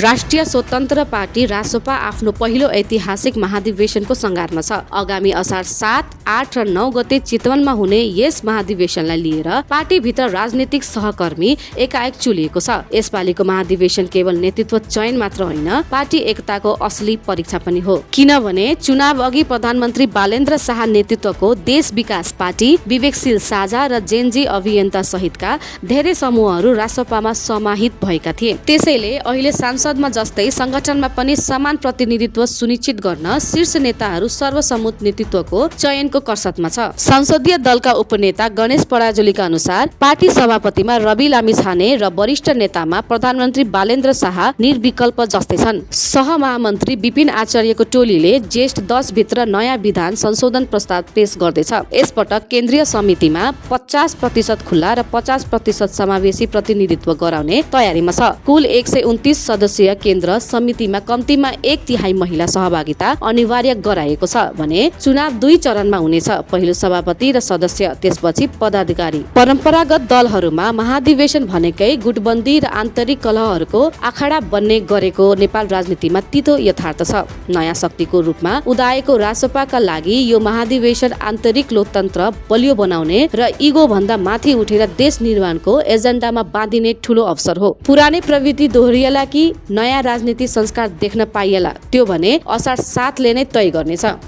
राष्ट्रिय स्वतन्त्र पार्टी रासोपा आफ्नो पहिलो ऐतिहासिक महाधिवेशनको सङ्घारमा छ। आगामी असार 7, 8 र 9 गते चितवनमा हुने यस महाधिवेशनलाई लिएर पार्टीभित्र राजनीतिक सहकर्मी एकाएक चुलिएको छ। यसपालिको महाधिवेशन केवल नेतृत्व चयन मात्र होइन, पार्टी एकताको असली परीक्षा पनि हो। किनभने चुनाव अघि प्रधानमन्त्री बालेन्द्र शाह नेतृत्वको देश विकास पार्टी, विवेकशील साझा र जेनजी अभियन्ता सहितका धेरै समूहहरू रासोपामा समाहित भएका थिए। त्यसैले अहिले संसदमा जस्तै संगठनमा पनि समान प्रतिनिधित्व सुनिश्चित गर्न शीर्ष नेताहरू सर्वसम्मत नेतृत्वको चयनको कसरतमा छ। संसदीय दलका उपनेता गणेश पराजुलीका अनुसार पार्टी सभापतिमा रवि लामिछाने र वरिष्ठ नेतामा प्रधानमन्त्री बालेन्द्र शाह निर्विकल्प जस्तै छन्। सहमहामन्त्री विपिन आचार्यको टोलीले ज्येष्ठ 10 भित्र नयाँ विधान संशोधन प्रस्ताव पेश गर्दैछ। यसपटक केन्द्रीय समितिमा 50% खुल्ला र 50% समावेशी प्रतिनिधित्व गराउने तयारीमा छ। कुल 129 सदस्यीय केन्द्र समितिमा कम्तीमा 1/3 महिला सहभागिता अनिवार्य गराएको छ भने चुनाव 2 चरणमा हुनेछ। पहिलो सभापति र सदस्य, त्यसपछि पदाधिकारी। परम्परागत दलहरूमा महाधिवेशन भनेकै गुटबन्दी र आन्तरिक कलहहरूको आखडा बन्ने गरेको नेपाल राजनीतिमा तीतो यथार्थ छ। नयाँ शक्तिको रूपमा उदाएको रासोपाका लागि यो महाधिवेशन आन्तरिक लोकतन्त्र बलियो बनाउने र इगो भन्दा माथि उठेर देश निर्माणको एजेन्डामा बाँधिने ठूलो अवसर हो। पुरानै प्रवृत्ति दोहोरिएला कि नयाँ राजनीति संस्कार देख्न पाइएला, त्यो भने असार 7 ले नै तय गर्नेछ।